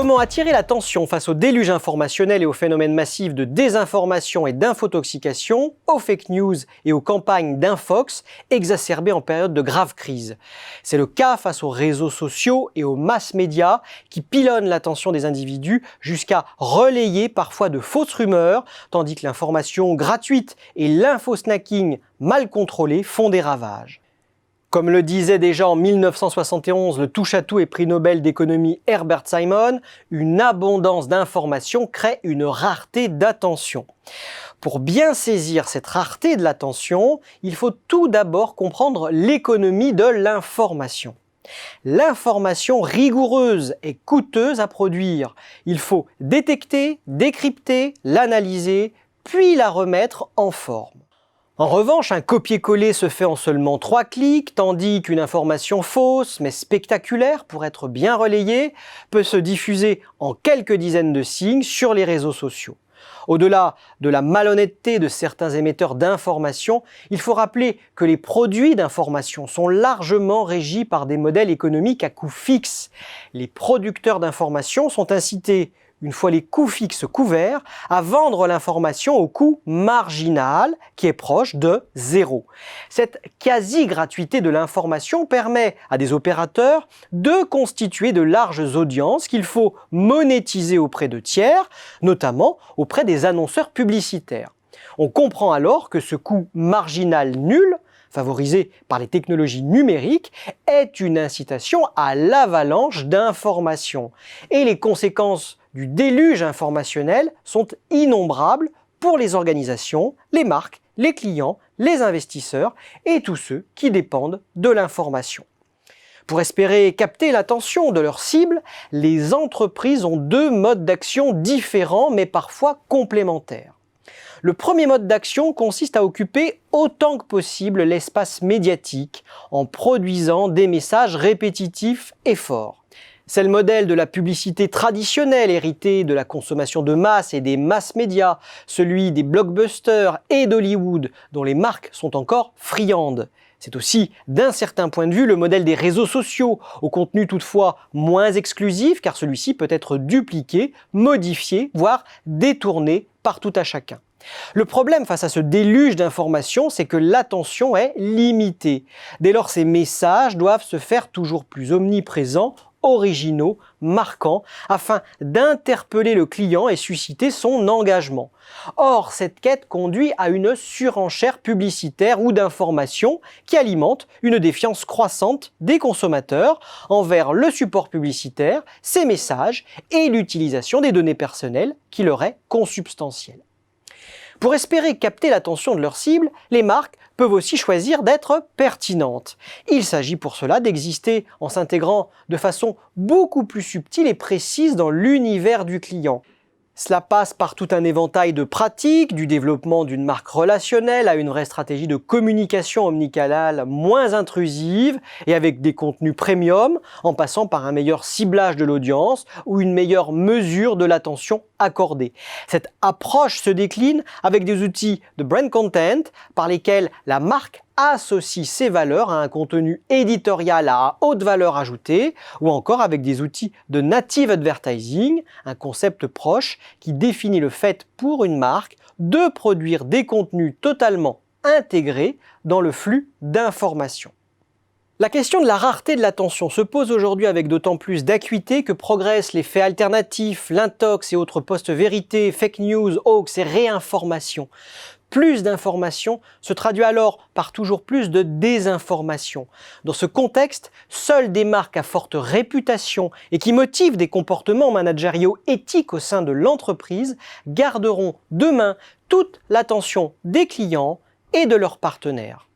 Comment attirer l'attention face au déluge informationnel et aux phénomènes massifs de désinformation et d'infotoxication, aux fake news et aux campagnes d'infox exacerbées en période de grave crise? C'est le cas face aux réseaux sociaux et aux mass médias qui pilonnent l'attention des individus jusqu'à relayer parfois de fausses rumeurs, tandis que l'information gratuite et l'infosnacking mal contrôlé font des ravages. Comme le disait déjà en 1971 le touche-à-tout et prix Nobel d'économie Herbert Simon, une abondance d'informations crée une rareté d'attention. Pour bien saisir cette rareté de l'attention, il faut tout d'abord comprendre l'économie de l'information. L'information rigoureuse est coûteuse à produire. Il faut détecter, décrypter, l'analyser, puis la remettre en forme. En revanche, un copier-coller se fait en seulement 3 clics, tandis qu'une information fausse mais spectaculaire pour être bien relayée peut se diffuser en quelques dizaines de signes sur les réseaux sociaux. Au-delà de la malhonnêteté de certains émetteurs d'informations, il faut rappeler que les produits d'information sont largement régis par des modèles économiques à coût fixe. Les producteurs d'informations sont incités, une fois les coûts fixes couverts, à vendre l'information au coût marginal qui est proche de 0. Cette quasi-gratuité de l'information permet à des opérateurs de constituer de larges audiences qu'il faut monétiser auprès de tiers, notamment auprès des annonceurs publicitaires. On comprend alors que ce coût marginal nul, favorisé par les technologies numériques, est une incitation à l'avalanche d'informations. Et les conséquences du déluge informationnel sont innombrables pour les organisations, les marques, les clients, les investisseurs et tous ceux qui dépendent de l'information. Pour espérer capter l'attention de leurs cibles, les entreprises ont 2 modes d'action différents mais parfois complémentaires. Le premier mode d'action consiste à occuper autant que possible l'espace médiatique en produisant des messages répétitifs et forts. C'est le modèle de la publicité traditionnelle héritée de la consommation de masse et des mass médias, celui des blockbusters et d'Hollywood dont les marques sont encore friandes. C'est aussi, d'un certain point de vue, le modèle des réseaux sociaux, au contenu toutefois moins exclusif car celui-ci peut être dupliqué, modifié, voire détourné par tout à chacun. Le problème face à ce déluge d'informations, c'est que l'attention est limitée. Dès lors, ces messages doivent se faire toujours plus omniprésents, originaux, marquants, afin d'interpeller le client et susciter son engagement. Or, cette quête conduit à une surenchère publicitaire ou d'information qui alimente une défiance croissante des consommateurs envers le support publicitaire, ses messages et l'utilisation des données personnelles qui leur est consubstantielle. Pour espérer capter l'attention de leur cible, les marques peuvent aussi choisir d'être pertinentes. Il s'agit pour cela d'exister en s'intégrant de façon beaucoup plus subtile et précise dans l'univers du client. Cela passe par tout un éventail de pratiques, du développement d'une marque relationnelle à une vraie stratégie de communication omnicanale moins intrusive et avec des contenus premium, en passant par un meilleur ciblage de l'audience ou une meilleure mesure de l'attention accordée. Cette approche se décline avec des outils de brand content par lesquels la marque associe ses valeurs à un contenu éditorial à haute valeur ajoutée ou encore avec des outils de native advertising, un concept proche qui définit le fait pour une marque de produire des contenus totalement intégrés dans le flux d'informations. La question de la rareté de l'attention se pose aujourd'hui avec d'autant plus d'acuité que progressent les faits alternatifs, l'intox et autres post-vérités, fake news, hoax et réinformation. Plus d'informations se traduit alors par toujours plus de désinformation. Dans ce contexte, seules des marques à forte réputation et qui motivent des comportements managériaux éthiques au sein de l'entreprise garderont demain toute l'attention des clients et de leurs partenaires.